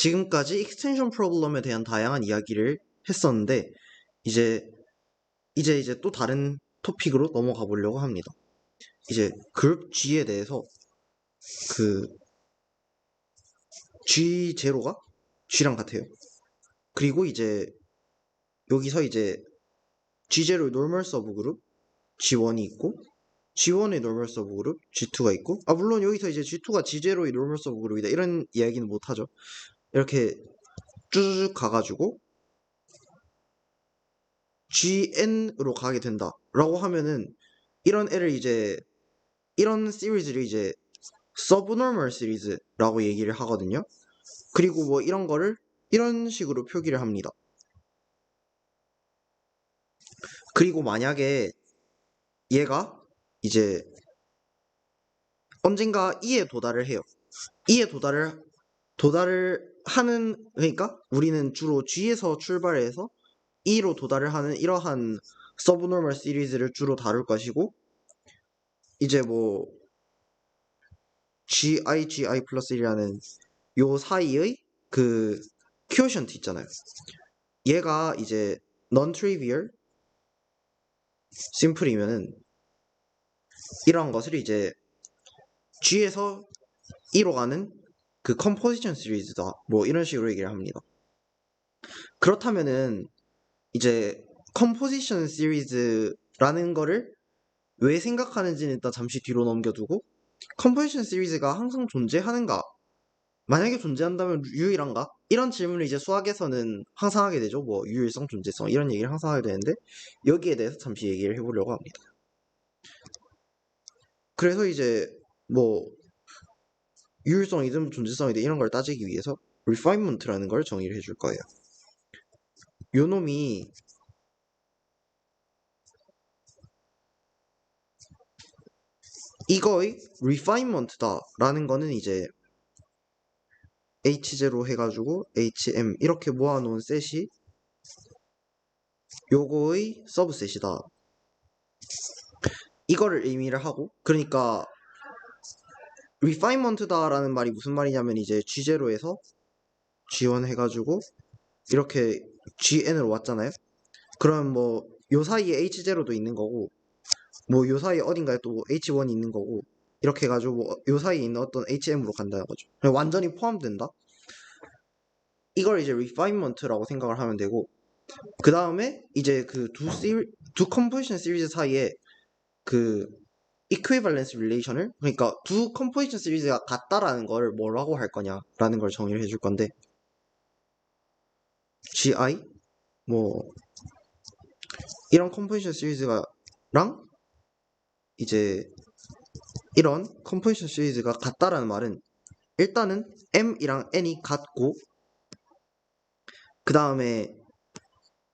지금까지 익스텐션 프로블럼에 대한 다양한 이야기를 했었는데 이제 이제 또 다른 토픽으로 넘어가 보려고 합니다. 이제 그룹 G에 대해서 그 G0가 G랑 같아요. 그리고 이제 여기서 이제 G0의 노멀 서브그룹 G1이 있고 G1의 노멀 서브그룹 G2가 있고 물론 여기서 이제 G2가 G0의 노멀 서브그룹이다 이런 이야기는 못하죠. 이렇게 쭉 가가지고 GN으로 가게 된다 라고 하면은 이런 시리즈를 이제 서브노멀 시리즈라고 얘기를 하거든요. 그리고 뭐 이런 거를 이런 식으로 표기를 합니다. 그리고 만약에 얘가 이제 언젠가 E에 도달을 해요. E에 도달을 하는, 그러니까 우리는 주로 G에서 출발해서 E로 도달을 하는 이러한 서브노멀 시리즈를 주로 다룰 것이고, 이제 뭐 GI 플러스 1이라는 요 사이의 그 퀴오션트 있잖아요. 얘가 이제 non-trivial 심플이면은 이런 것을 이제 G에서 E로 가는 그 컴포지션 시리즈다 뭐 이런 식으로 얘기를 합니다. 그렇다면은 이제 컴포지션 시리즈라는 거를 왜 생각하는지는 일단 잠시 뒤로 넘겨두고, 컴포지션 시리즈가 항상 존재하는가, 만약에 존재한다면 유일한가, 이런 질문을 이제 수학에서는 항상 하게 되죠. 뭐 유일성, 존재성 이런 얘기를 항상 하게 되는데 여기에 대해서 잠시 얘기를 해보려고 합니다. 그래서 이제 뭐 유일성이든 존재성이든 이런 걸 따지기 위해서 refinement라는 걸 정의를 해줄 거예요. 요 놈이 이거의 refinement다 라는 거는 이제 H0 해가지고 HM 이렇게 모아놓은 셋이 요거의 서브셋이다 이거를 의미를 하고, 그러니까 refinement다 라는 말이 무슨 말이냐면 이제 G0에서 G1 해가지고 이렇게 GN으로 왔잖아요. 그럼 뭐 요 사이에 H0도 있는 거고 뭐 요 사이에 어딘가에 또 H1이 있는 거고 이렇게 해가지고 뭐요 사이에 있는 어떤 HM으로 간다는 거죠. 완전히 포함된다. 이걸 이제 refinement라고 생각을 하면 되고, 그 다음에 이제 그 두 컴포지션 시리즈 사이에 그 equivalence relation을, 그러니까 두 컴포지션 시리즈가 같다라는 걸 뭐라고 할 거냐라는 걸 정의를 해줄 건데, GI 뭐 이런 컴포지션 시리즈가랑 이제 이런 컴포지션 시리즈가 같다라는 말은 일단은 M이랑 N이 같고, 그 다음에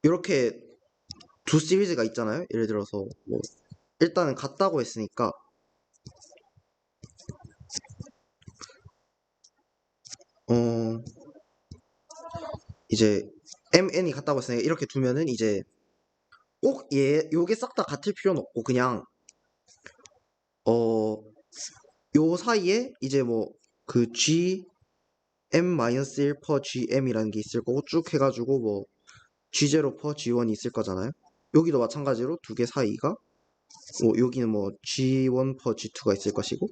이렇게 두 시리즈가 있잖아요. 예를 들어서 뭐 일단은 같다고 했으니까 이제 MN이 같다고 했으니까 이렇게 두면은 이제 꼭 요게 싹 다 같을 필요는 없고 그냥 요 사이에 이제 뭐 그 GM-1 per GM이라는 게 있을 거고 쭉 해가지고 뭐 G0 per G1이 있을 거잖아요. 여기도 마찬가지로 두 개 사이가 뭐 여기는 뭐 G1 per G2가 있을 것이고,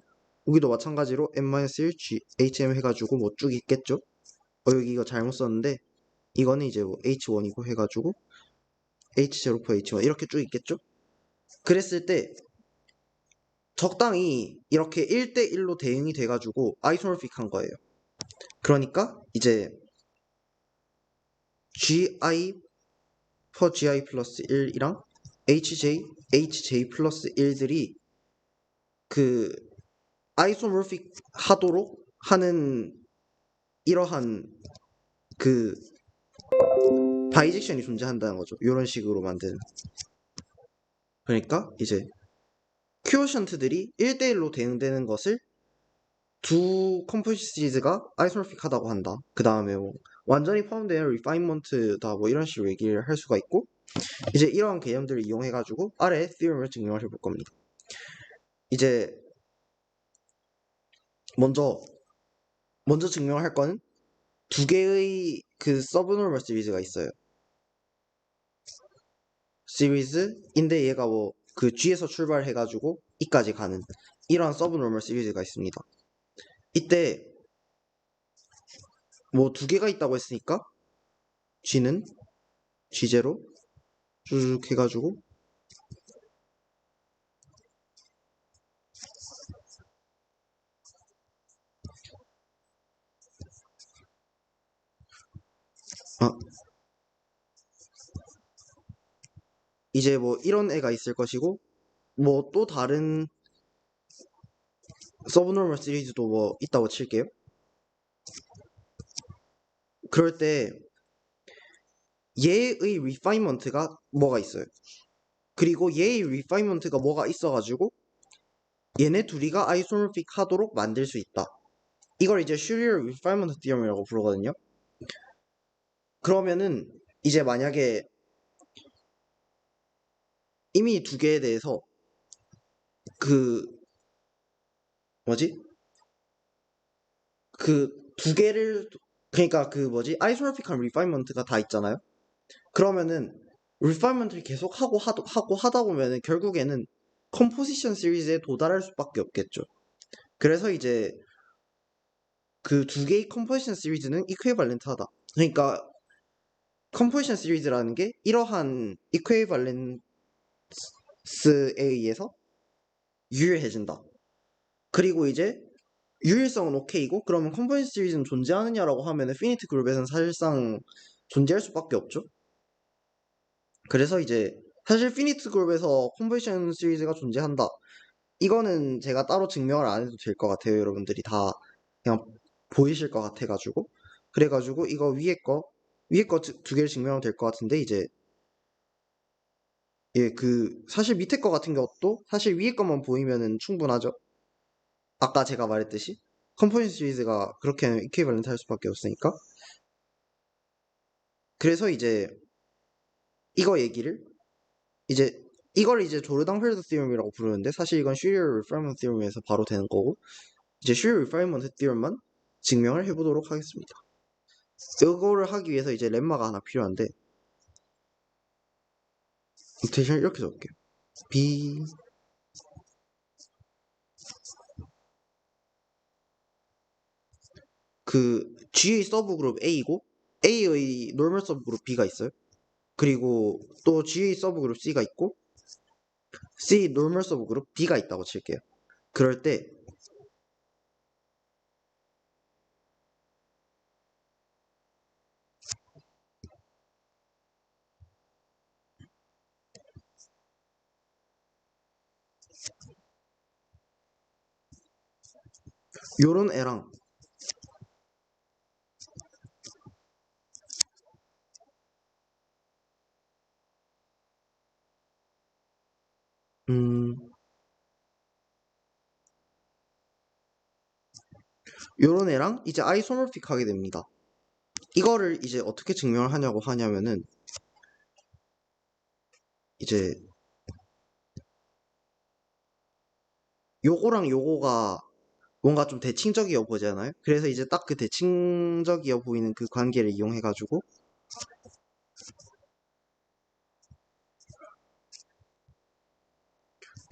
여기도 마찬가지로 M-1 HM 해가지고 뭐 쭉 있겠죠. 여기 이거 잘못 썼는데 이거는 이제 뭐 H1이고 해가지고 H0 per H1 이렇게 쭉 있겠죠. 그랬을 때 적당히 이렇게 1대1로 대응이 돼가지고 아이소모픽한 거예요. 그러니까 이제 GI per GI 플러스 1이랑 HJ 플러스 1들이 그 아이소모픽 하도록 하는 이러한 그 바이젝션이 존재한다는 거죠. 이런 식으로 만드는. 그러니까 이제 퀴오션트들이 1대1로 대응되는 것을 두 컴포지션 시리즈가 아이소모픽하다고 한다. 그 다음에 뭐 완전히 포함된 리파인먼트다 뭐 이런 식으로 얘기를 할 수가 있고, 이제 이러한 개념들을 이용해가지고 아래 theorem을 증명을 해볼 겁니다. 이제 먼저 증명할 거는 두 개의 그 서브노멀 시리즈가 있어요. 시리즈인데 얘가 뭐 그 G에서 출발해가지고 E까지 가는 이러한 서브노멀 시리즈가 있습니다. 이때 뭐 두 개가 있다고 했으니까 G는 G0 쭉 해가지고 아 이제 뭐 이런 애가 있을 것이고 뭐 또 다른 서브노멀 시리즈도 뭐 있다고 칠게요. 그럴 때 얘의 리파인먼트가 뭐가 있어요. 그리고 얘의 리파인먼트가 뭐가 있어가지고 얘네 둘이가 아이소모픽 하도록 만들 수 있다. 이걸 이제 슈리어 리파인먼트 디엄이라고 부르거든요. 그러면은 이제 만약에 이미 두 개에 대해서 그 뭐지? 그 두 개를 그러니까 그 뭐지? 아이소모픽한 리파인먼트가 다 있잖아요. 그러면은 리파인먼트를 계속 하고 하다 보면은 결국에는 컴포지션 시리즈에 도달할 수밖에 없겠죠. 그래서 이제 그 두 개의 컴포지션 시리즈는 이퀴발렌트하다. 그러니까 컴포지션 시리즈라는 게 이러한 이퀴발렌스에 의해서 유일해진다. 그리고 이제 유일성은 오케이고 그러면 컴포지션 시리즈는 존재하느냐라고 하면은 피니트 그룹에서는 사실상 존재할 수밖에 없죠. 그래서 이제 사실 피니트 그룹에서 컴포지션 시리즈가 존재한다. 이거는 제가 따로 증명을 안 해도 될 것 같아요. 여러분들이 다 그냥 보이실 것 같아가지고. 그래가지고 이거 위에 거 두 개를 증명하면 될 것 같은데 이제 예, 그 사실 밑에 거 같은 것도 사실 위에 것만 보이면은 충분하죠. 아까 제가 말했듯이 컴포지션 시리즈가 그렇게 이퀴밸런트 할 수밖에 없으니까. 그래서 이제 이거 얘기를 이제 이걸 이제 조르당 필드 티어럼이라고 부르는데 사실 이건 슈리어 리파이먼트 티어럼에서 바로 되는 거고 이제 슈리어 리파이먼트 티어럼만 증명을 해보도록 하겠습니다. 이거를 하기 위해서 이제 렘마가 하나 필요한데 대신 이렇게 적을게요. B 그 G의 서브 그룹 A이고 A의 노멀 서브 그룹 B가 있어요. 그리고 또 G의 서브 그룹 C가 있고 C 노멀 서브 그룹 B가 있다고 칠게요. 그럴 때 요런 애랑 음 요런 애랑 이제 아이소모픽 하게 됩니다. 이거를 이제 어떻게 증명을 하냐고 하냐면은 이제 요거랑 요거가 뭔가 좀 대칭적이어 보잖아요. 그래서 이제 딱 그 대칭적이어 보이는 그 관계를 이용해가지고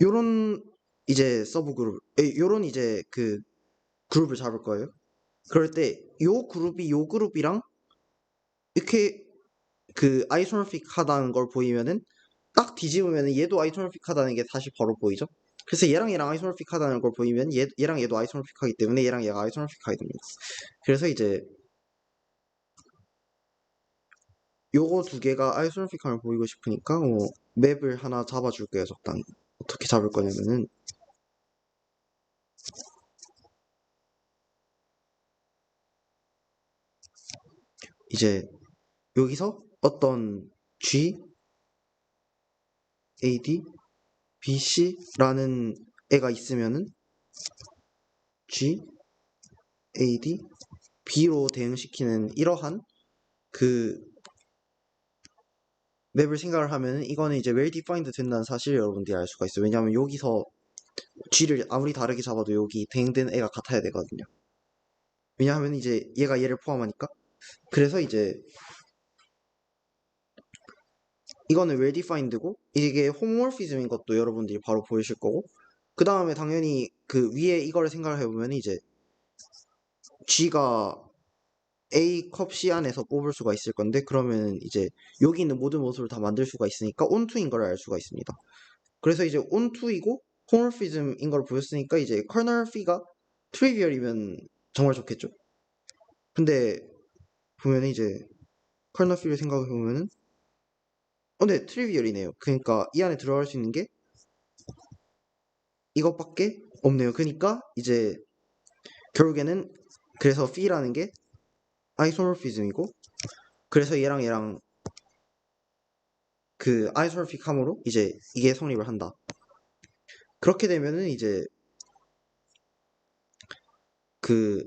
요런 이제 서브 그룹, 요런 이제 그 그룹을 잡을 거예요. 그럴 때 요 그룹이 요 그룹이랑 이렇게 그 아이소모픽 하다는 걸 보이면은 딱 뒤집으면은 얘도 아이소모픽 하다는 게 사실 바로 보이죠. 그래서 얘랑 아이소모픽 하다는 걸 보이면 얘랑 얘도 아이소모픽 하기 때문에 얘랑 얘가 아이소모픽 하게 됩니다. 그래서 이제 요거 두 개가 아이소모픽함을 보이고 싶으니까 맵을 하나 잡아줄게요. 적당히. 어떻게 잡을 거냐면은 이제 여기서 어떤 G, AD, BC라는 애가 있으면은 G, AD, B로 대응시키는 이러한 그 맵을 생각을 하면은 이거는 이제 well defined 된다는 사실을 여러분들이 알 수가 있어요. 왜냐하면 여기서 G를 아무리 다르게 잡아도 여기 대응된 애가 같아야 되거든요. 왜냐하면 이제 얘가 얘를 포함하니까. 그래서 이제 이거는 well defined고 이게 홈모피즘인 것도 여러분들이 바로 보이실 거고 그 다음에 당연히 그 위에 이거를 생각을 해보면 이제 G가 A 컵 C 안에서 뽑을 수가 있을 건데 그러면 이제 여기 있는 모든 모습을 다 만들 수가 있으니까 onto인 걸 알 수가 있습니다. 그래서 이제 onto이고 홈모피즘인 걸 보였으니까 이제 커널 P가 트리비얼이면 정말 좋겠죠. 근데 보면 이제 커널 P를 생각해 보면은 네, 트리비얼이네요. 그러니까 이 안에 들어갈 수 있는 게 이것밖에 없네요. 그러니까 이제 결국에는 그래서 P라는 게 아이소모피즘이고 그래서 얘랑 그 아이소모픽함으로 이제 이게 성립을 한다. 그렇게 되면은 이제 그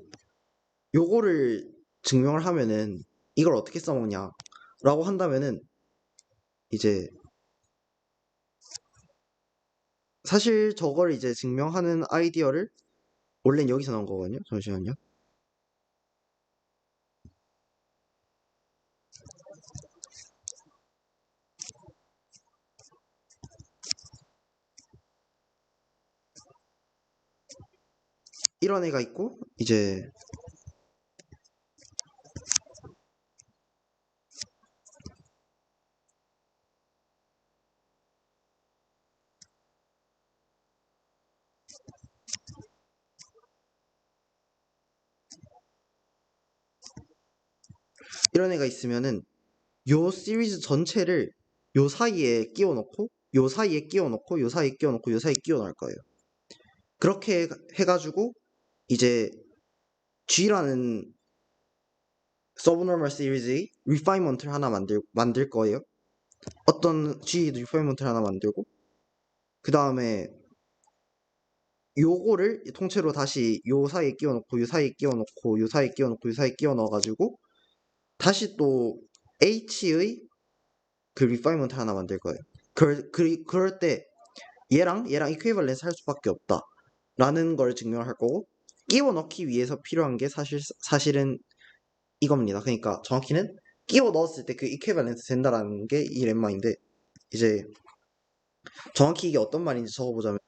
요거를 증명을 하면은 이걸 어떻게 써먹냐라고 한다면은 이제 사실 저걸 이제 증명하는 아이디어를 원래는 여기서 나온 거거든요. 잠시만요. 이런 애가 있고 이제 이런 애가 있으면은 요 시리즈 전체를 요 사이에 끼워 넣고 요 사이에 끼워 넣고 요 사이에 끼워 넣고 요 사이에 끼워 넣을 거예요. 그렇게 해가지고 이제 G라는 서브노멀 시리즈의 리파이먼트를 하나 만들 거예요. 어떤 G 리파이먼트를 하나 만들고 그 다음에 요거를 통째로 다시 요 사이에 끼워 넣고 요 사이에 끼워 넣고 요 사이에 끼워 넣고 요 사이에 끼워 넣어가지고 다시 또 H의 그 리파이먼트 하나 만들 거예요. 그럴 때 얘랑 이퀴벌런스 할 수밖에 없다. 라는 걸 증명할 거고 끼워 넣기 위해서 필요한 게 사실은 이겁니다. 그러니까 정확히는 끼워 넣었을 때 그 이퀴벌런스 된다라는 게 이 렘마인데 이제 정확히 이게 어떤 말인지 적어보자면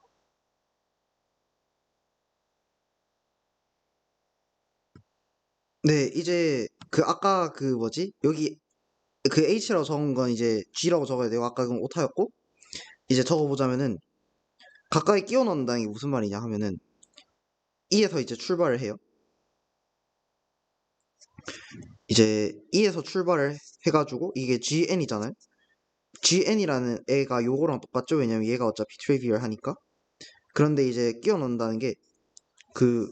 네 이제 그 아까 그 뭐지 여기 그 H라고 적은 건 이제 G라고 적어야 돼요. 아까 그건 오타였고 이제 적어보자면은 가까이 끼워 넣는다는 게 무슨 말이냐 하면은 E에서 이제 출발을 해요. 이제 E에서 출발을 해가지고 이게 GN이잖아요. GN이라는 애가 요거랑 똑같죠. 왜냐면 얘가 어차피 트리비얼 하니까. 그런데 이제 끼워 넣는다는 게 그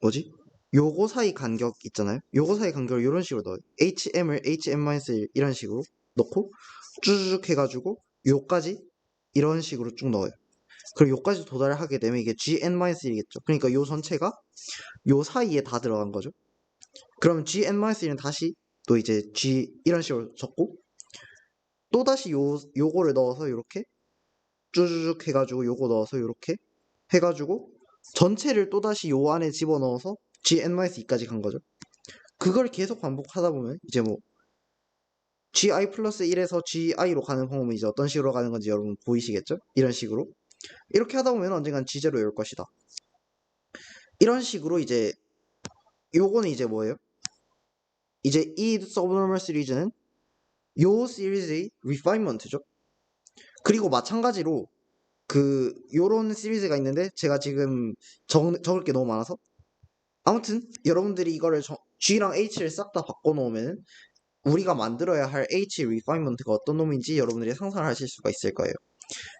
뭐지? 요거 사이 간격 있잖아요. 요거 사이 간격을 이런 식으로 넣어요. HM을 HM-1 이런 식으로 넣고 쭈쭈쭉 해가지고 요까지 이런 식으로 쭉 넣어요. 그리고 요까지 도달을 하게 되면 이게 GN-1이겠죠. 그러니까 요 전체가 요 사이에 다 들어간 거죠. 그러면 GN-1는 다시 또 이제 G 이런 식으로 적고 또다시 요거를 넣어서 이렇게 쭈쭈쭉 해가지고 요거 넣어서 이렇게 해가지고 전체를 또다시 요 안에 집어넣어서 GN-2까지 간 거죠. 그걸 계속 반복하다 보면 이제 뭐 GI 플러스 1에서 GI로 가는 방법은 이제 어떤 식으로 가는 건지 여러분 보이시겠죠? 이런 식으로 이렇게 하다 보면 언젠간 G제로 올 것이다. 이런 식으로 이제 요거는 이제 뭐예요? 이제 이 서브노멀 시리즈는 요 시리즈의 리파이먼트죠. 그리고 마찬가지로 그 요런 시리즈가 있는데 제가 지금 적을 게 너무 많아서 아무튼 여러분들이 이거를 G랑 H를 싹 다 바꿔놓으면 우리가 만들어야 할 H 리파이먼트가 어떤 놈인지 여러분들이 상상을 하실 수가 있을 거예요.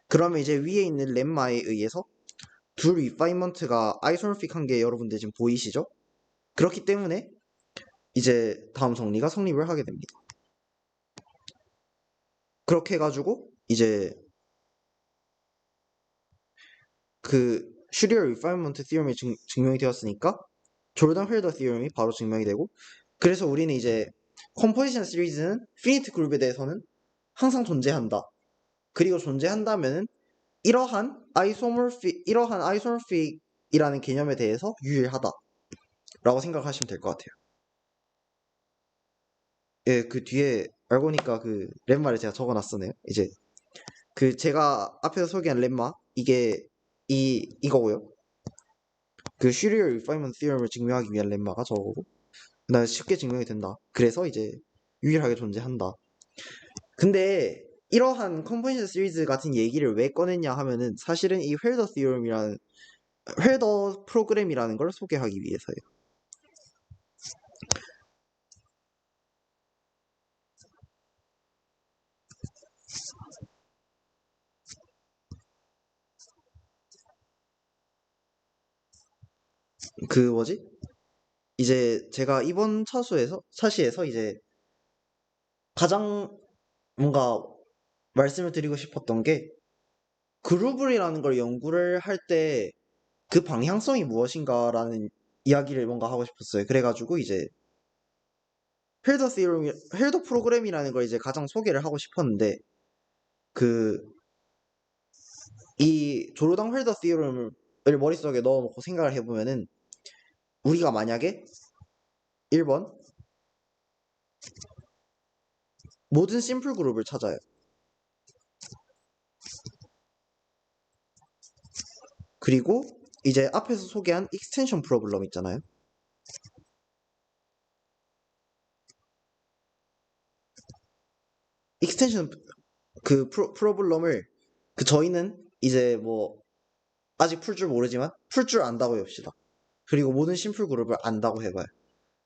그러면 이제 위에 있는 렘마에 의해서 두 리파이먼트가 아이소모픽한 게 여러분들 지금 보이시죠? 그렇기 때문에 이제 다음 정리가 성립을 하게 됩니다. 그렇게 해가지고 이제 그 슈리어 리파이먼트 티어럼이 증명이 되었으니까 조던 헬더 티어럼이 바로 증명이 되고 그래서 우리는 이제 컴포지션 시리즈는 피니트 그룹에 대해서는 항상 존재한다. 그리고 존재한다면은 이러한 아이소모픽이라는 개념에 대해서 유일하다라고 생각하시면 될 것 같아요. 예, 그 뒤에 알고 보니까 그 렘마를 제가 적어놨었네요. 이제 그 제가 앞에서 소개한 렘마 이게 이거고요. 그 슈리얼 리파이먼트 티어럼을 증명하기 위한 렘마가 저거고, 나 쉽게 증명이 된다. 그래서 이제 유일하게 존재한다. 근데 이러한 컨버전 시리즈 같은 얘기를 왜 꺼냈냐 하면은 사실은 이 헬더 티어럼이라는 헬더 프로그램이라는 걸 소개하기 위해서예요. 그 뭐지? 이제 제가 이번 차시에서 이제 가장 뭔가 말씀을 드리고 싶었던 게 그루블이라는 걸 연구를 할 때 그 방향성이 무엇인가라는 이야기를 뭔가 하고 싶었어요. 그래가지고 이제 헬더 프로그램이라는 걸 이제 가장 소개를 하고 싶었는데 그 이 조르당 헬더 시럼을 머릿속에 넣어놓고 생각을 해보면은 우리가 만약에 1번 모든 심플 그룹을 찾아요. 그리고 이제 앞에서 소개한 익스텐션 프로블럼 있잖아요. 익스텐션 그 프로블럼을 그 저희는 이제 뭐 아직 풀 줄 모르지만 풀 줄 안다고 해봅시다. 그리고 모든 심플 그룹을 안다고 해봐요.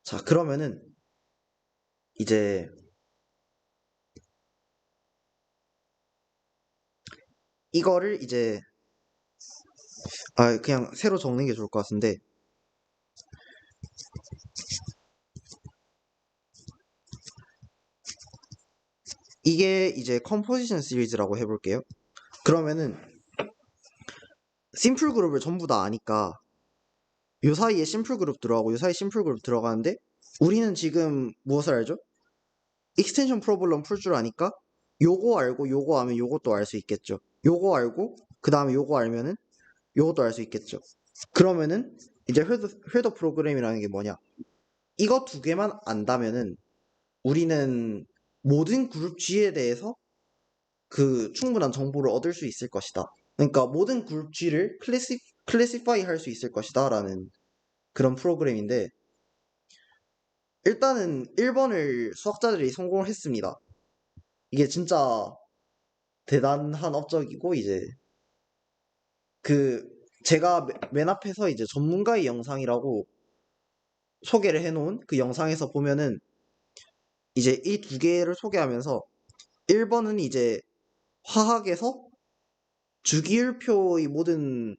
자, 그러면은 이제 이거를 이제 그냥 새로 적는 게 좋을 것 같은데 이게 이제 컴포지션 시리즈라고 해볼게요. 그러면은 심플 그룹을 전부 다 아니까 요 사이에 심플 그룹 들어가고 요 사이에 심플 그룹 들어가는데 우리는 지금 무엇을 알죠? 익스텐션 프로블럼 풀 줄 아니까 요거 알고 요거 하면 요것도 알 수 있겠죠. 요거 알고 그 다음에 요거 알면은 요것도 알 수 있겠죠. 그러면은 이제 헬더 프로그램이라는 게 뭐냐? 이거 두 개만 안다면은 우리는 모든 그룹 G에 대해서 그 충분한 정보를 얻을 수 있을 것이다. 그러니까 모든 그룹 G를 클래시파이 할 수 있을 것이다 라는 그런 프로그램인데 일단은 1번을 수학자들이 성공을 했습니다. 이게 진짜 대단한 업적이고 이제 그 제가 맨 앞에서 이제 전문가의 영상이라고 소개를 해놓은 그 영상에서 보면은 이제 이 두 개를 소개하면서 1번은 이제 화학에서 주기율표의 모든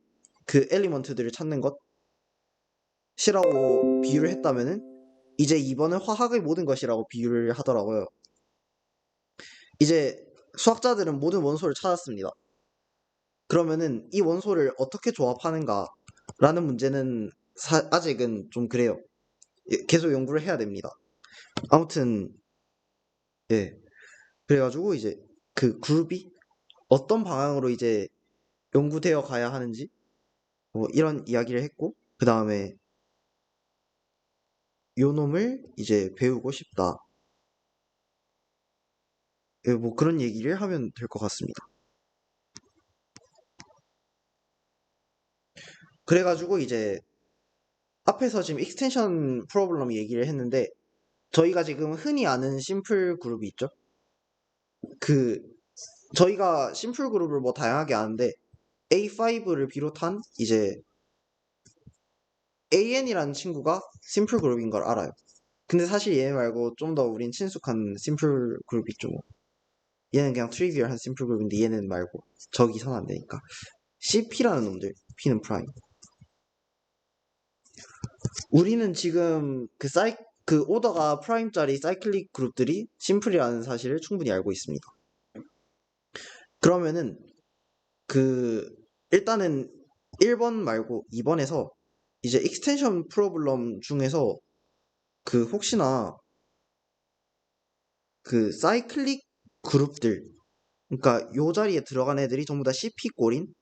그 엘리먼트들을 찾는 것이라고 비유를 했다면은 이제 2번은 화학의 모든 것이라고 비유를 하더라고요. 이제 수학자들은 모든 원소를 찾았습니다. 그러면은 이 원소를 어떻게 조합하는가라는 문제는 아직은 좀 그래요. 계속 연구를 해야 됩니다. 아무튼 예. 그래가지고 이제 그 그룹이 어떤 방향으로 이제 연구되어 가야 하는지 뭐 이런 이야기를 했고 그 다음에 요 놈을 이제 배우고 싶다. 예, 뭐 그런 얘기를 하면 될 것 같습니다. 그래가지고 이제 앞에서 지금 익스텐션 프로블럼 얘기를 했는데 저희가 지금 흔히 아는 심플 그룹이 있죠. 그 저희가 심플 그룹을 뭐 다양하게 아는데 A5를 비롯한 이제 AN이라는 친구가 심플 그룹인 걸 알아요. 근데 사실 얘 말고 좀 더 우린 친숙한 심플 그룹 있죠. 뭐. 얘는 그냥 트리비얼한 심플 그룹인데 얘는 말고 적이 선 안 되니까 CP라는 놈들 P는 프라임. 우리는 지금 그 오더가 프라임짜리 사이클릭 그룹들이 심플이라는 사실을 충분히 알고 있습니다. 그러면은 그 일단은 1번 말고 2번에서 이제 익스텐션 프로블럼 중에서 그 혹시나 그 사이클릭 그룹들 그러니까 요 자리에 들어간 애들이 전부 다 CP 꼴인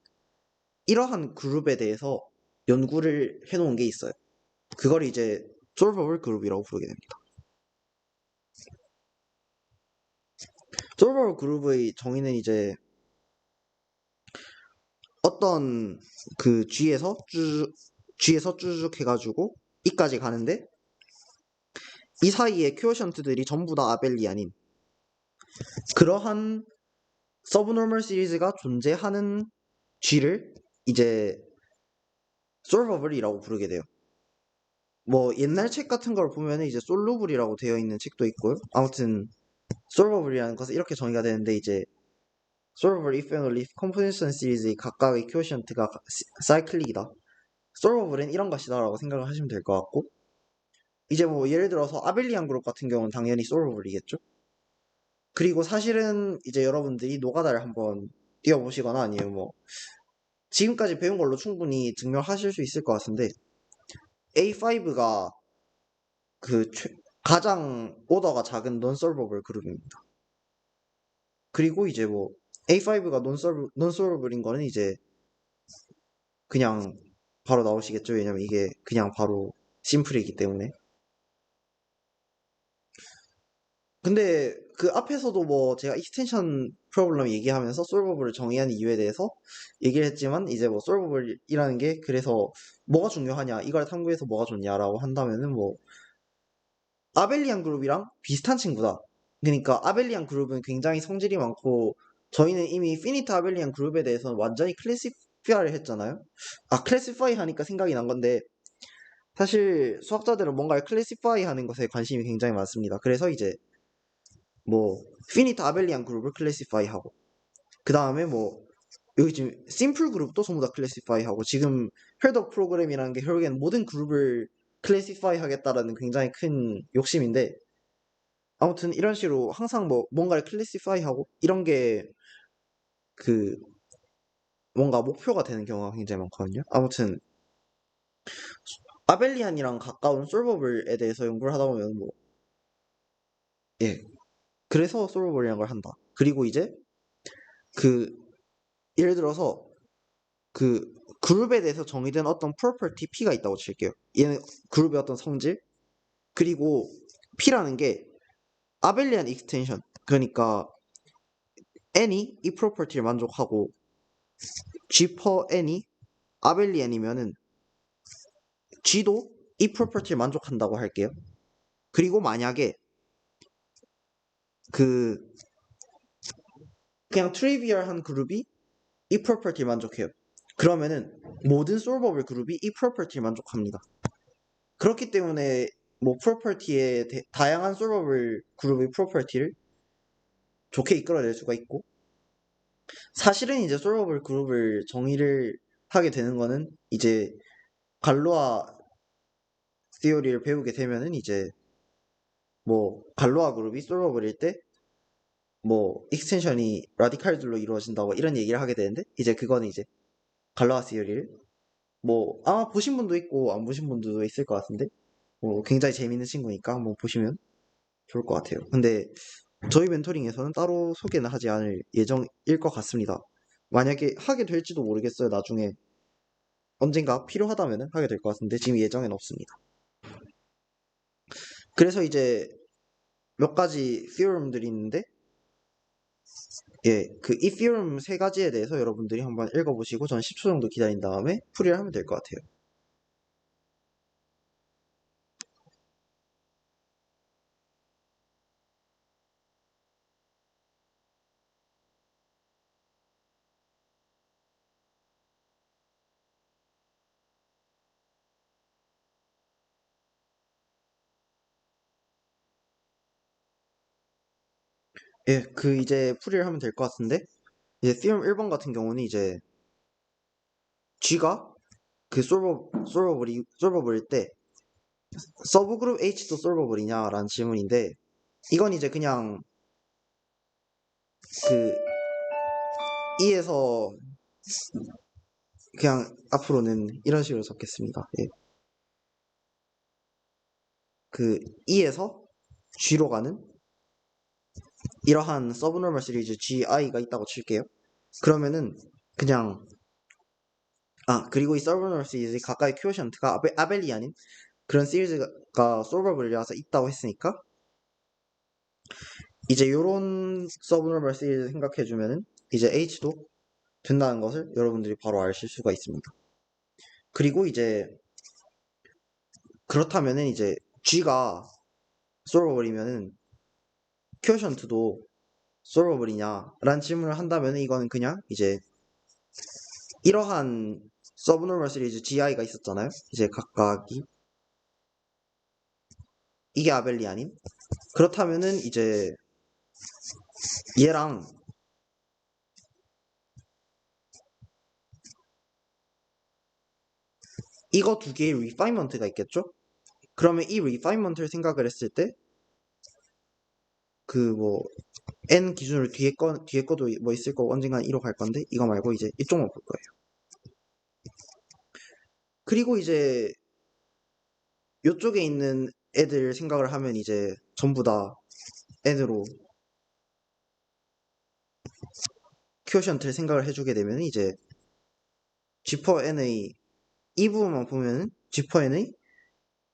이러한 그룹에 대해서 연구를 해놓은 게 있어요. 그걸 이제 솔버블 그룹이라고 부르게 됩니다. 솔버블 그룹의 정의는 이제 어떤 그 G에서 쭈쭉 해가지고 E까지 가는데 이 사이에 퀘어션트들이 전부 다 아벨리안인 그러한 서브노멀 시리즈가 존재하는 G를 이제 솔버블이라고 부르게 돼요. 뭐 옛날 책 같은 걸 보면은 이제 솔루블이라고 되어 있는 책도 있고요. 아무튼 솔버블이라는 것은 이렇게 정의가 되는데 이제 솔버블 if and only if 컴포지션 시리즈의 각각의 퀘어션트가 사이클릭이다. 솔버블은 이런 것이다라고 생각을 하시면 될 것 같고 이제 뭐 예를 들어서 아벨리안 그룹 같은 경우는 당연히 솔버블이겠죠. 그리고 사실은 이제 여러분들이 노가다를 한번 뛰어보시거나 아니면 뭐 지금까지 배운 걸로 충분히 증명하실 수 있을 것 같은데 A5가 그 가장 오더가 작은 non-solvable 그룹입니다. 그리고 이제 뭐 A5가 non-solvable인 거는 이제 그냥 바로 나오시겠죠. 왜냐면 이게 그냥 바로 심플이기 때문에. 근데 그 앞에서도 뭐 제가 익스텐션 프로블럼 얘기하면서 솔버블을 정의한 이유에 대해서 얘기를 했지만 이제 뭐 솔버블이라는 게 그래서 뭐가 중요하냐 이걸 탐구해서 뭐가 좋냐라고 한다면은 뭐 아벨리안 그룹이랑 비슷한 친구다. 그러니까 아벨리안 그룹은 굉장히 성질이 많고 저희는 이미 피니트 아벨리안 그룹에 대해서는 완전히 클래시파이를 했잖아요. 아 클래시파이 하니까 생각이 난 건데 사실 수학자들은 뭔가를 클래시파이 하는 것에 관심이 굉장히 많습니다. 그래서 이제 뭐 피니트 아벨리안 그룹을 클래시파이 하고 그 다음에 뭐 여기 지금 심플 그룹도 전부 다 클래시파이 하고 지금 헤더 프로그램이라는 게 결국에는 모든 그룹을 클래시파이 하겠다라는 굉장히 큰 욕심인데 아무튼 이런 식으로 항상 뭐 뭔가를 클래시파이 하고 이런 게 그 뭔가 목표가 되는 경우가 굉장히 많거든요. 아무튼 아벨리안이랑 가까운 솔버블에 대해서 연구를 하다 보면 뭐 예. 그래서 솔버블이라는 걸 한다. 그리고 이제 그 예를 들어서 그 그룹에 대해서 정의된 어떤 property P가 있다고 칠게요. 얘는 그룹의 어떤 성질 그리고 P라는 게 아벨리안 익스텐션 그러니까 N이 이 property를 만족하고 G per N이 아벨리안이면은 G도 이 프로퍼티를 만족한다고 할게요. 그리고 만약에 그 그냥 트리비얼한 그룹이 이 프로퍼티를 만족해요. 그러면은 모든 솔버블 그룹이 이 프로퍼티를 만족합니다. 그렇기 때문에 뭐 프로퍼티의 다양한 솔버블 그룹의 프로퍼티를 좋게 이끌어낼 수가 있고 사실은 이제 솔버블 그룹을 정의를 하게 되는 거는 이제 갈로아 시오리를 배우게 되면은 이제 뭐 갈로아 그룹이 솔버블일 때 뭐 익스텐션이 라디칼들로 이루어진다고 이런 얘기를 하게 되는데 이제 그거는 이제 갈라와 시리를 뭐 아마 보신 분도 있고 안 보신 분도 있을 것 같은데 뭐 굉장히 재밌는 친구니까 한번 보시면 좋을 것 같아요. 근데 저희 멘토링에서는 따로 소개는 하지 않을 예정일 것 같습니다. 만약에 하게 될지도 모르겠어요. 나중에 언젠가 필요하다면 하게 될 것 같은데 지금 예정엔 없습니다. 그래서 이제 몇 가지 theorem들이 있는데 예, 그 이 theorem 세 가지에 대해서 여러분들이 한번 읽어보시고 전 10초 정도 기다린 다음에 풀이를 하면 될 것 같아요. 예, 그 이제 풀이를 하면 될 것 같은데 이제 theorem 1번 같은 경우는 이제 G가 그 솔버블일 때 서브그룹 H도 솔버블이냐라는 질문인데 이건 이제 그냥 그 E에서 그냥 앞으로는 이런 식으로 적겠습니다. 예. 그 E에서 G로 가는 이러한 서브노멀 시리즈 GI가 있다고 칠게요. 그러면은 그냥 그리고 이 서브노멀 시리즈 가까이 퀘어션트가 아벨이 아닌 그런 시리즈가 솔버블이라서 있다고 했으니까 이제 요런 서브노멀 시리즈 생각해주면은 이제 H도 된다는 것을 여러분들이 바로 아실 수가 있습니다. 그리고 이제 그렇다면은 이제 G가 솔버블이면은 퀘션트도 솔버블이냐 라는 질문을 한다면 이거는 그냥 이제 이러한 서브노멀 시리즈 GI가 있었잖아요. 이제 각각이 이게 아벨리안인 그렇다면은 이제 얘랑 이거 두 개의 리파이먼트가 있겠죠? 그러면 이 리파이먼트를 생각을 했을 때 그 뭐 n 기준으로 뒤에 거도 뭐 있을 거고 언젠간 1로 갈 건데 이거 말고 이제 이쪽만 볼 거예요. 그리고 이제 이쪽에 있는 애들 생각을 하면 이제 전부 다 n으로 퀘어션트를 생각을 해주게 되면 이제 G4n의 이 부분만 보면은 G4n의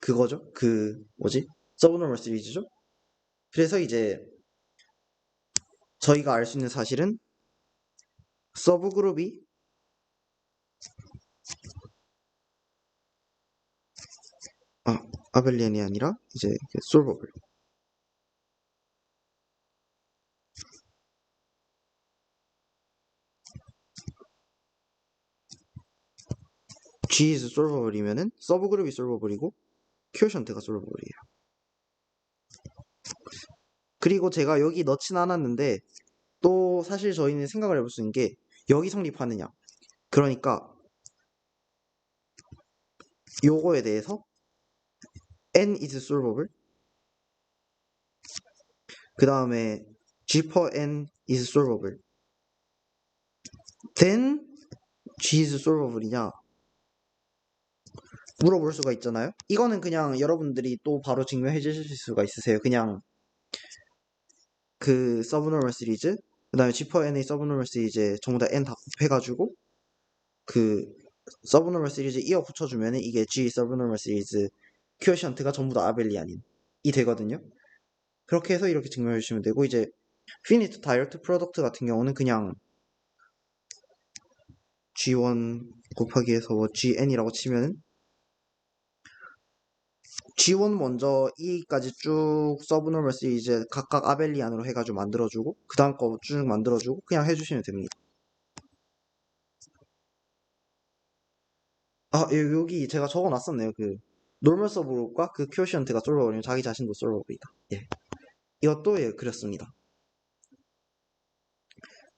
그거죠. 그 뭐지? 서브노멀 시리즈죠. 그래서 이제 저희가 알 수 있는 사실은 서브 그룹이 아벨리안이 아니라 이제 솔버블. G is 솔버블이면은 서브 그룹이 솔버블이고 퀘어션트가 솔버블이에요. 그리고 제가 여기 넣진 않았는데 또 사실 저희는 생각을 해볼 수 있는 게 여기 성립하느냐. 그러니까 요거에 대해서 n is solvable. 그 다음에 g per n is solvable. then g is solvable이냐 물어볼 수가 있잖아요. 이거는 그냥 여러분들이 또 바로 증명해 주실 수가 있으세요. 그냥 그 서브노멀 시리즈 그 다음에 g per n의 서브노멀 시리즈 전부 다 n 다 곱해가지고 그 서브노멀 시리즈 이어 붙여주면은 이게 G 서브노멀 시리즈 퀘어션트가 전부 다 아벨리안인 이 되거든요. 그렇게 해서 이렇게 증명해 주시면 되고 이제 피니트 다이렉트 프로덕트 같은 경우는 그냥 G1 곱하기해서 뭐 GN이라고 치면은 G1 먼저 E까지 쭉 서브노멀 시리즈 각각 아벨리안으로 해가지고 만들어주고 그 다음 거 쭉 만들어주고 그냥 해주시면 됩니다. 여기 제가 적어놨었네요. 그 노멀 서브그룹과 그 퀘어션트가 솔버버리면 자기 자신도 솔버버리다. 예. 이것도 예, 그렸습니다.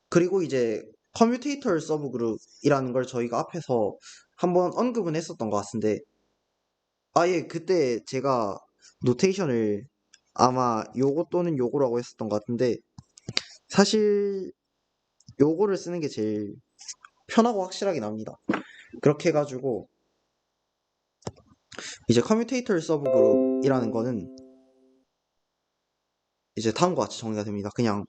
그리고 이제 커뮤테이터 서브 그룹이라는 걸 저희가 앞에서 한번 언급은 했었던 것 같은데 예, 그때 제가 노테이션을 아마 요거 또는 요거라고 했었던 것 같은데 사실 요거를 쓰는 게 제일 편하고 확실하게 납니다. 그렇게 해가지고 이제 커뮤테이터 서브 그룹이라는 거는 이제 다음과 같이 정리가 됩니다. 그냥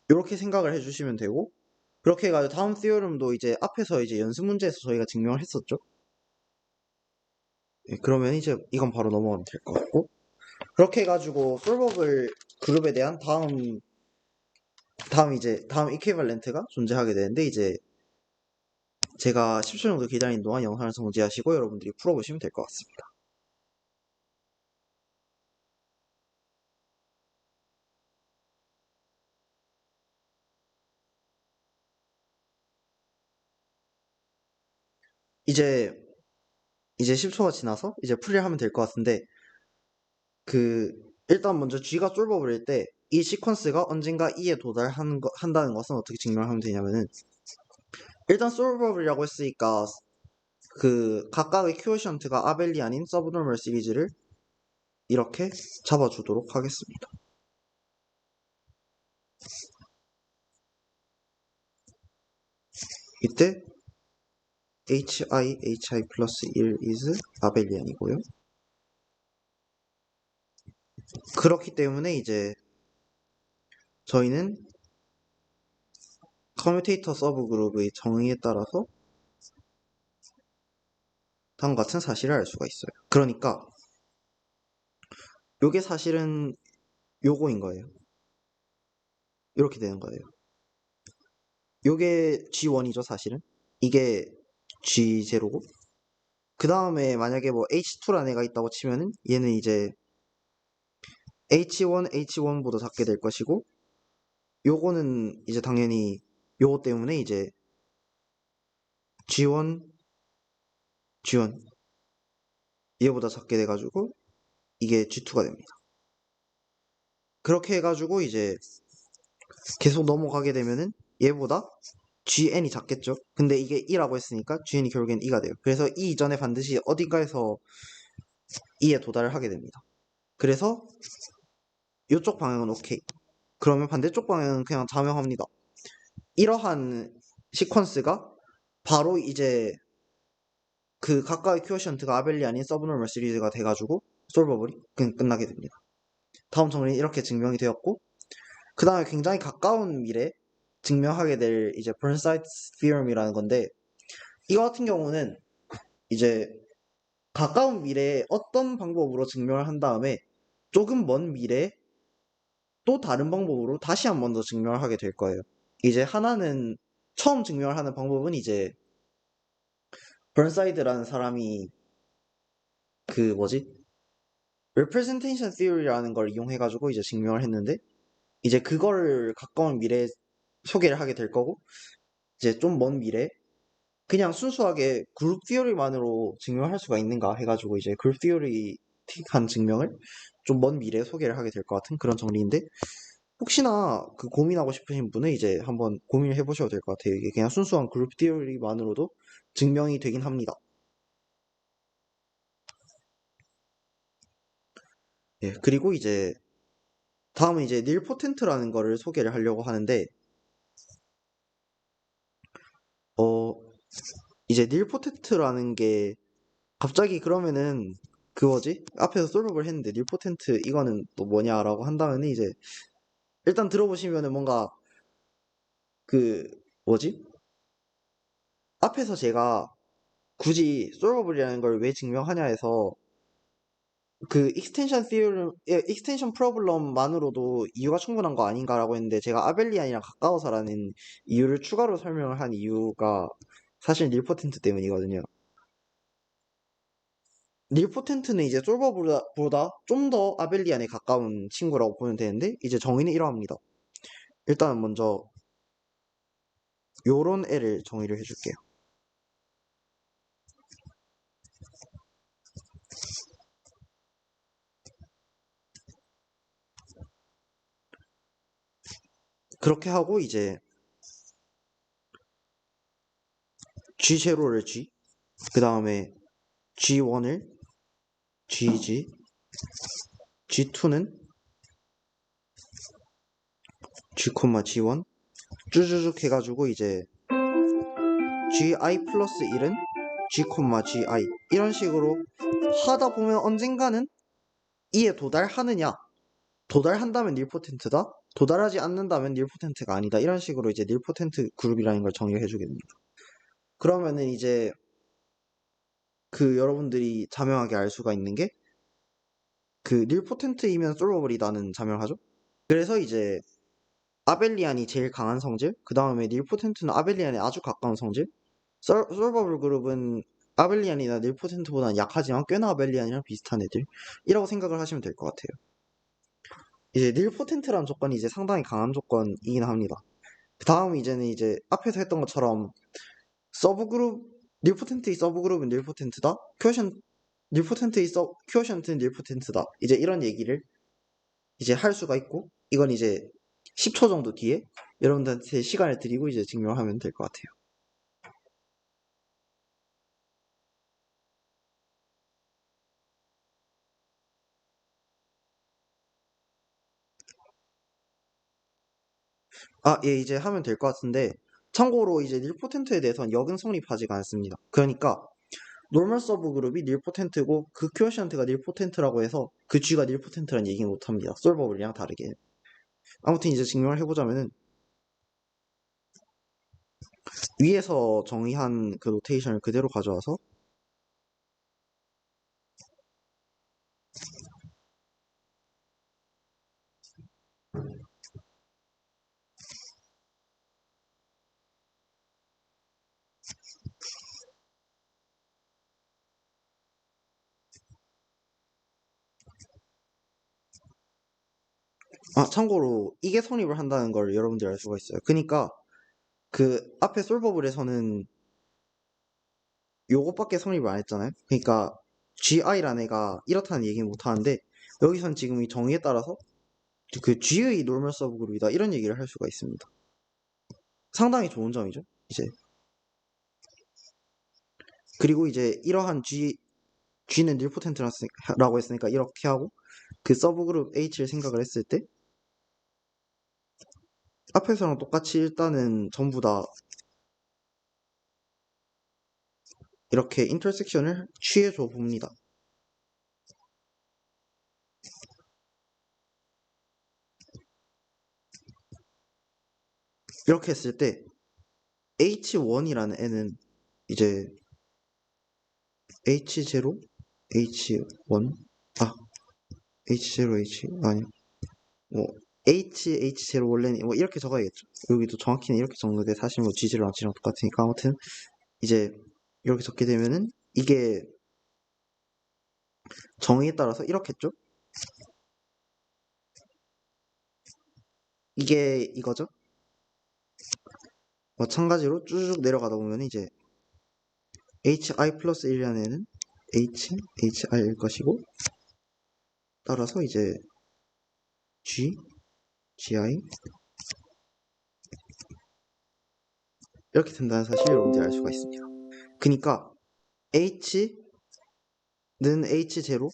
이렇게 생각을 해주시면 되고 그렇게 해가지고 다음 theorem도 이제 앞에서 이제 연습 문제에서 저희가 증명을 했었죠. 예, 그러면 이제 이건 바로 넘어가면 될 것 같고 그렇게 해가지고 솔버블 그룹에 대한 다음 이퀴발렌트가 존재하게 되는데 이제 제가 10초 정도 기다리는 동안 영상을 정지하시고 여러분들이 풀어보시면 될 것 같습니다. 이제 10초가 지나서 이제 풀이를 하면 될 것 같은데 그 일단 먼저 G가 솔버블일 때 이 시퀀스가 언젠가 E에 한다는 것은 어떻게 증명하면 되냐면은 일단 솔버블이라고 했으니까 그 각각의 퀘어션트가 아벨리안인 서브노멀 시리즈를 이렇게 잡아주도록 하겠습니다. 이때 hi 플러스 1 is 아벨리안이고요. 그렇기 때문에 이제 저희는 커뮤테이터 서브 그룹의 정의에 따라서 다음과 같은 사실을 알 수가 있어요. 그러니까 요게 사실은 요거인 거예요. 이렇게 되는 거예요. 요게 G1이죠, 사실은. 이게 G0고. 그 다음에 만약에 뭐 H2라는 애가 있다고 치면은 얘는 이제 H1보다 작게 될 것이고, 요거는 이제 당연히 요거 때문에 이제 G1, G1 얘보다 작게 돼가지고 이게 G2가 됩니다. 그렇게 해가지고 이제 계속 넘어가게 되면은 얘보다 GN이 작겠죠. 근데 이게 E라고 했으니까 GN이 결국엔 E가 돼요. 그래서 E 이전에 반드시 어딘가에서 E에 도달을 하게 됩니다. 그래서 이쪽 방향은 오케이. 그러면 반대쪽 방향은 그냥 자명합니다. 이러한 시퀀스가 바로 이제 그 가까이 퀴어션트가 아벨리 아닌 서브노멀 시리즈가 돼가지고 솔버블이 그냥 끝나게 됩니다. 다음 정리는 이렇게 증명이 되었고, 그 다음에 굉장히 가까운 미래 증명하게 될 이제 버넌사이트 theorem이라는 건데, 이거 같은 경우는 이제 가까운 미래에 어떤 방법으로 증명을 한 다음에 조금 먼 미래에 또 다른 방법으로 다시 한 번 더 증명을 하게 될 거예요. 이제 하나는 처음 증명을 하는 방법은 이제 버넌사이드라는 사람이 그 뭐지? representation theory라는 걸 이용해가지고 이제 증명을 했는데, 이제 그걸 가까운 미래에 소개를 하게 될 거고, 이제 좀 먼 미래 그냥 순수하게 그룹 티어리만으로 증명할 수가 있는가 해가지고 이제 그룹 티어리틱한 증명을 좀 먼 미래에 소개를 하게 될 것 같은 그런 정리인데, 혹시나 그 고민하고 싶으신 분은 이제 한번 고민을 해보셔도 될 것 같아요. 이게 그냥 순수한 그룹 티어리만으로도 증명이 되긴 합니다. 예, 그리고 이제 다음은 이제 닐포텐트라는 거를 소개를 하려고 하는데, 어 이제 닐포텐트라는 게 갑자기 그러면은 그 뭐지? 앞에서 솔브를 했는데 닐포텐트 이거는 또 뭐냐라고 한다면 이제 일단 들어보시면은 뭔가 그 뭐지? 앞에서 제가 굳이 솔버블이라는 걸 왜 증명하냐 해서 그 익스텐션 프로블럼만으로도 이유가 충분한 거 아닌가라고 했는데, 제가 아벨리안이랑 가까워서라는 이유를 추가로 설명을 한 이유가 사실 닐포텐트 때문이거든요. 닐포텐트는 이제 솔버보다 좀 더 아벨리안에 가까운 친구라고 보면 되는데, 이제 정의는 이러합니다. 일단은 먼저 요런 애를 정의를 해줄게요. 그렇게 하고 이제 G0를 G, 그 다음에 G1을 GG, G2는 G, G1 쭈쭈쭉 해가지고 이제 GI 플러스 1은 G, GI 이런 식으로 하다 보면 언젠가는 이에 도달하느냐, 도달한다면 닐포텐트다, 도달하지 않는다면 닐포텐트가 아니다, 이런 식으로 이제 닐포텐트 그룹이라는 걸 정의를 해주게 됩니다. 그러면은 이제 그 여러분들이 자명하게 알 수가 있는 게, 그 닐포텐트이면 솔버블이다는 자명을 하죠. 그래서 이제 아벨리안이 제일 강한 성질, 그 다음에 닐포텐트는 아벨리안에 아주 가까운 성질, 솔버블 그룹은 아벨리안이나 닐포텐트보다는 약하지만 꽤나 아벨리안이랑 비슷한 애들이라고 생각을 하시면 될 것 같아요. 이제 닐포텐트라는 조건이 이제 상당히 강한 조건이긴 합니다. 그 다음 이제는 이제 앞에서 했던 것처럼 서브그룹, 닐포텐트의 서브그룹은 닐포텐트다, 큐어션트는 닐포텐트다, 이제 이런 얘기를 이제 할 수가 있고, 이건 이제 10초 정도 뒤에 여러분들한테 시간을 드리고 이제 증명하면 될 것 같아요. 아, 예, 이제 하면 될 것 같은데, 참고로 이제 닐포텐트에 대해서는 역은 성립하지가 않습니다. 그러니까 노멀 서브 그룹이 닐포텐트고 그 큐어션트가 닐포텐트라고 해서 그 G가 닐포텐트라는 얘기는 못합니다. 솔버블이랑 다르게. 아무튼 이제 증명을 해보자면은 위에서 정의한 그 노테이션을 그대로 가져와서 참고로 이게 성립을 한다는 걸 여러분들이 알 수가 있어요. 그러니까 그 앞에 솔버블에서는 요것밖에 성립을 안 했잖아요. 그러니까 GI라는 애가 이렇다는 얘기는 못 하는데 여기선 지금 이 정의에 따라서 그 G의 노멀 서브그룹이다 이런 얘기를 할 수가 있습니다. 상당히 좋은 점이죠. 이제 그리고 이제 이러한 G는 닐포텐트라고 했으니까 이렇게 하고 그 서브그룹 H를 생각을 했을 때 앞에서랑 똑같이 일단은 전부 다 이렇게 인터섹션을 취해줘 봅니다. 이렇게 했을 때 H1이라는 애는 이제 H0, H1, 아, H0, 아니, 뭐, H0 원래는 뭐 이렇게 적어야겠죠. 여기도 정확히는 이렇게 적는데 사실 뭐 G0랑 G랑 똑같으니까 아무튼 이제 이렇게 적게 되면은 이게 정의에 따라서 이렇겠죠? 이게 이거죠? 마찬가지로 쭉 내려가다 보면 이제 hi 플러스 1이라는 애는 hi일 것이고 따라서 이제 g, gi 이렇게 된다는 사실을 여러분들이 알 수가 있습니다. 그러니까 h는 h0,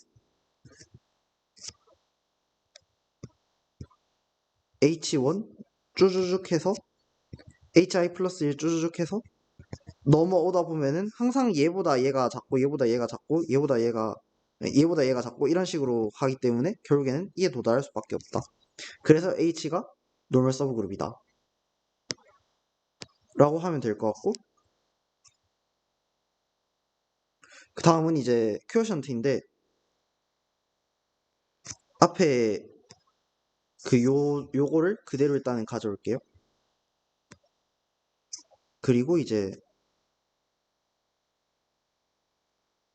h1 쭈쭈쭉 해서 hi 플러스 1 쭈쭈쭉 해서 넘어오다 보면은 항상 얘보다 얘가 작고 얘보다 얘가 작고 얘보다 얘가 작고 이런 식으로 하기 때문에 결국에는 이에 도달할 수밖에 없다. 그래서 H가 노멀 서브그룹이다 라고 하면 될 것 같고 그 다음은 이제 퀘어션트인데 앞에 요거를 그대로 일단은 가져올게요. 그리고 이제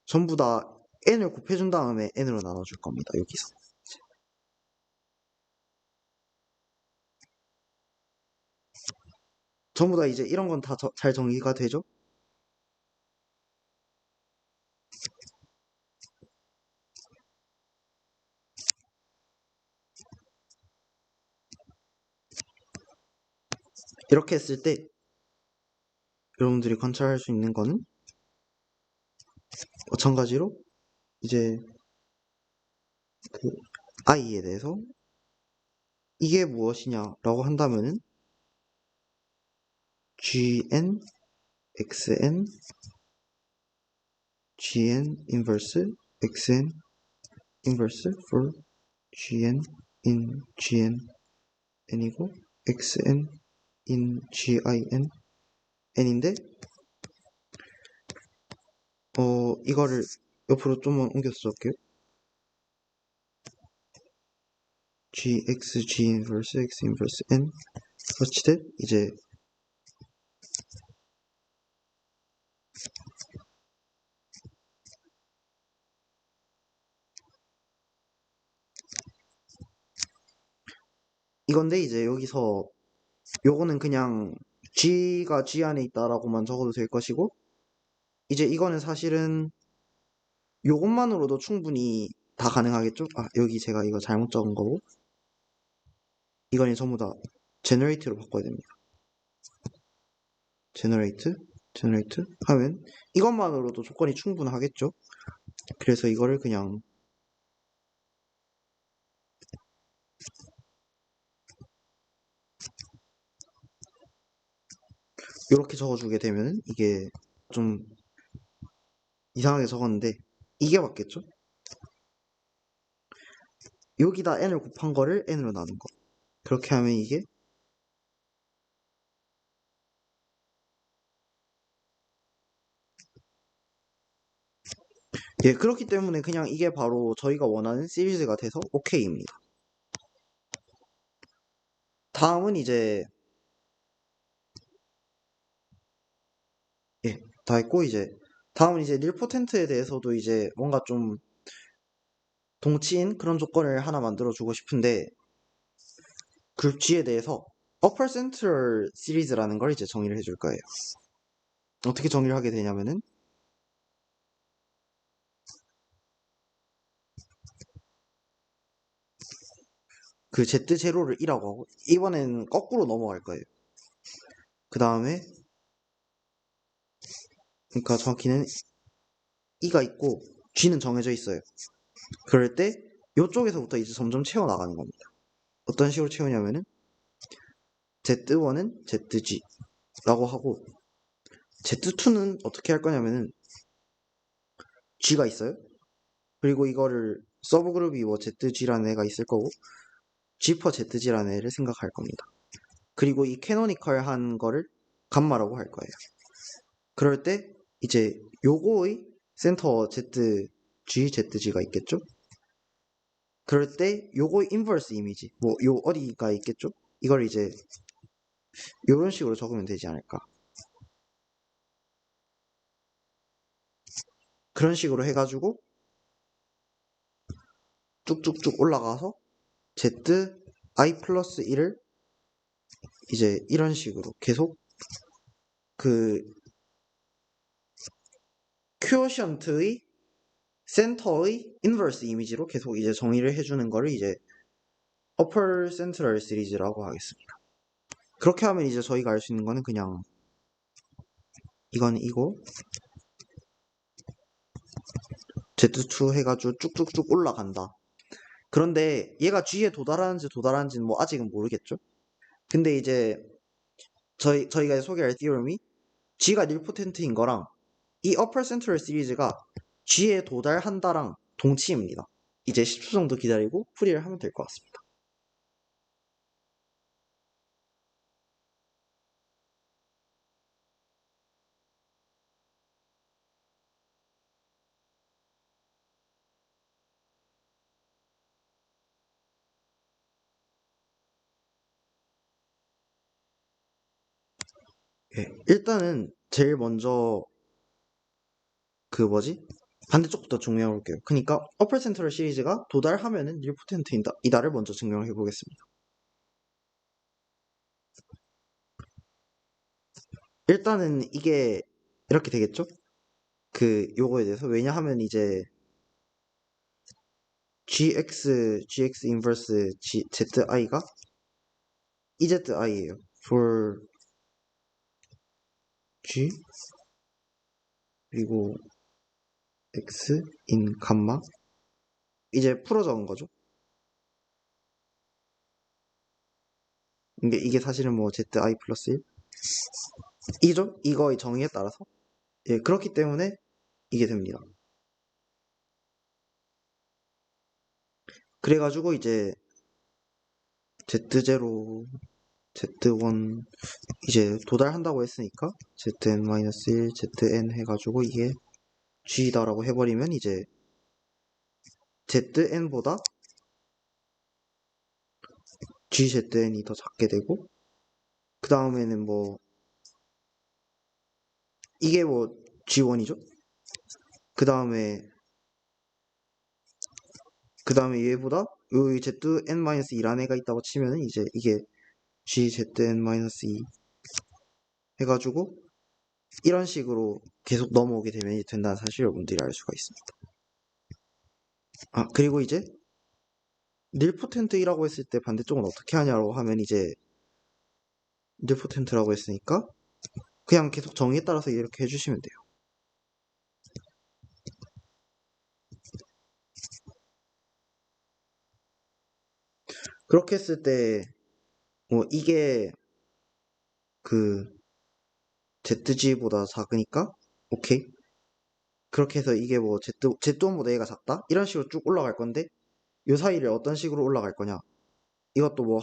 전부 다 n을 곱해준 다음에 n으로 나눠줄 겁니다. 여기서 전부 다 이제 이런 건 다 잘 정리가 되죠? 이렇게 했을 때 여러분들이 관찰할 수 있는 거는 마찬가지로 이제 그 i에 대해서 이게 무엇이냐라고 한다면은 gn, xn, gn inverse, xn inverse for gn in gn n이고 xn in gin n인데 이거를 옆으로 좀만 옮겨서 적게요. gx g inverse x inverse n such that 이제 이건데 이제 여기서 요거는 그냥 g가 g 안에 있다라고만 적어도 될 것이고 이제 이거는 사실은 요것만으로도 충분히 다 가능하겠죠? 여기 제가 이거 잘못 적은 거고 이거는 전부 다 generate로 바꿔야 됩니다. generate 하면 이것만으로도 조건이 충분하겠죠? 그래서 이거를 그냥 이렇게 적어주게 되면 이게 좀 이상하게 적었는데 이게 맞겠죠? 여기다 n을 곱한 거를 n으로 나눈 거. 그렇게 하면 이게 그렇기 때문에 그냥 이게 바로 저희가 원하는 시리즈가 돼서 OK입니다. 다음은 이제 다 했고 이제 다음은 이제 닐포텐트에 대해서도 이제 뭔가 좀 동치인 그런 조건을 하나 만들어 주고 싶은데 그룹 G에 대해서 upper central series라는 걸 이제 정의를 해줄 거예요. 어떻게 정의를 하게 되냐면은 그 Z0를 1라고 하고 이번엔 거꾸로 넘어갈 거예요. 그 다음에 그러니까 정확히는 E가 있고 G는 정해져 있어요. 그럴 때 이쪽에서부터 이제 점점 채워나가는 겁니다. 어떤 식으로 채우냐면은 Z1은 ZG라고 하고 Z2는 어떻게 할 거냐면은 G가 있어요. 그리고 이거를 서브그룹이 뭐 ZG라는 애가 있을 거고 G 퍼 ZG라는 애를 생각할 겁니다. 그리고 이 캐노니컬한 거를 감마라고 할 거예요. 그럴 때 이제 요거의 센터 ZG가 있겠죠? 그럴 때 요거의 인버스 이미지 뭐 요 어디가 있겠죠? 이걸 이제 요런 식으로 적으면 되지 않을까. 그런 식으로 해가지고 쭉쭉쭉 올라가서 ZI 플러스 1을 이제 이런 식으로 계속 그 큐어션트의 센터의 인버스 이미지로 계속 이제 정의를 해주는 거를 이제 upper central series라고 하겠습니다. 그렇게 하면 이제 저희가 알 수 있는 거는 그냥 이건 이고 Z2 해가지고 쭉쭉쭉 올라간다. 그런데 얘가 G에 도달하는지는 뭐 아직은 모르겠죠. 근데 이제 저희가 소개할 티오름이 G가 닐포텐트인 거랑 이 upper central 시리즈가 G에 도달한다랑 동치입니다. 이제 10초 정도 기다리고 풀이를 하면 될 것 같습니다. 예, 일단은 제일 먼저 그 뭐지? 반대쪽부터 증명해 볼게요. 그러니까 upper central 시리즈가 도달하면은 닐포텐트이다를 먼저 증명해 보겠습니다. 일단은 이게 이렇게 되겠죠? 그 요거에 대해서 왜냐하면 이제 GX 인버스 ZI가 EZI예요. for G 그리고 X in 감마 이제 풀어 적은 거죠. 이게 사실은 뭐 ZI 플러스 1 이죠? 이거의 정의에 따라서 예, 그렇기 때문에 이게 됩니다. 그래가지고 이제 Z0, Z1 이제 도달한다고 했으니까 ZN-1, ZN 해가지고 이게 G다라고 해버리면 이제 ZN보다 GZN이 더 작게 되고 그 다음에는 뭐 이게 뭐 G1이죠? 그 다음에 얘보다 요 ZN-2란 애가 있다고 치면은 이제 이게 GZN-2 해가지고 이런 식으로 계속 넘어오게 되면 된다는 사실 여러분들이 알 수가 있습니다. 아, 그리고 이제 닐포텐트이라고 했을 때 반대쪽은 어떻게 하냐고 하면 이제 닐포텐트라고 했으니까 그냥 계속 정의에 따라서 이렇게 해주시면 돼요. 그렇게 했을 때 뭐 이게 그 ZG보다 작으니까 오케이. 그렇게 해서 이게 뭐 Z1보다 얘가 작다? 이런 식으로 쭉 올라갈 건데 요 사이를 어떤 식으로 올라갈 거냐? 이것도 뭐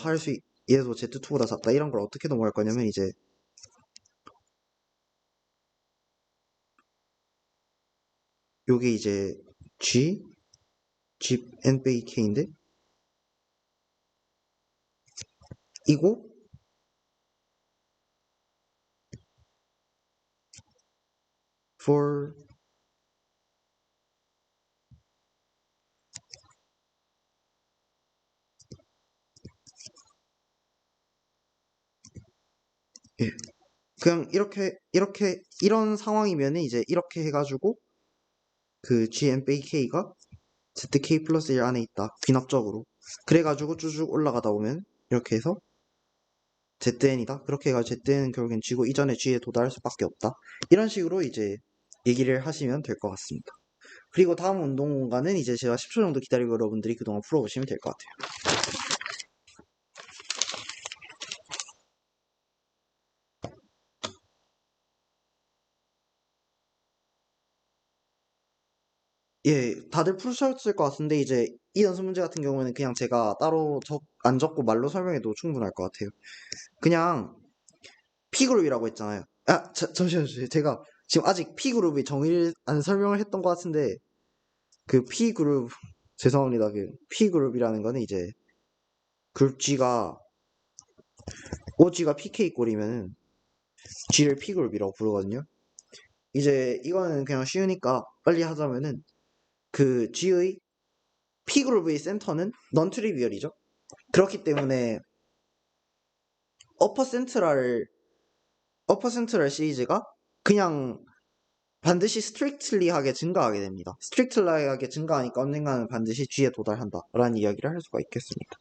얘도 Z2보다 작다 이런 걸 어떻게 넘어갈 거냐면 이제 요게 이제 G N 빼기 K인데 이고 for 예. 그냥 이런 상황이면은 이제 이렇게 해가지고 그 GMBK가 ZK 플러스 1 안에 있다. 귀납적으로. 그래가지고 쭈쭉 올라가다 보면 이렇게 해서 ZN이다. 그렇게 해가지고 ZN은 결국엔 쥐고 이전에 G에 도달할 수밖에 없다. 이런 식으로 이제 얘기를 하시면 될 것 같습니다. 그리고 다음 운동 공간은 이제 제가 10초 정도 기다리고 여러분들이 그동안 풀어보시면 될 것 같아요. 예, 다들 풀으셨을 것 같은데 이제 이 연습 문제 같은 경우에는 그냥 제가 따로 안 적고 말로 설명해도 충분할 것 같아요. 그냥 P그룹이라고 했잖아요. 아, 잠시만요. 제가 지금 아직 P그룹이 정의를 안 설명을 했던 것 같은데 그 P그룹 죄송합니다. 그 P그룹이라는 거는 이제 그룹 G가 OG가 PK 꼴이면 G를 P그룹이라고 부르거든요. 이제 이거는 그냥 쉬우니까 빨리 하자면은 그 G의 P그룹의 센터는 넌 트리비얼이죠. 그렇기 때문에 어퍼 센트럴 시리즈가 그냥 반드시 스트릭틀리하게 증가하게 됩니다. 스트릭틀리하게 증가하니까 언젠가는 반드시 G에 도달한다 라는 이야기를 할 수가 있겠습니다.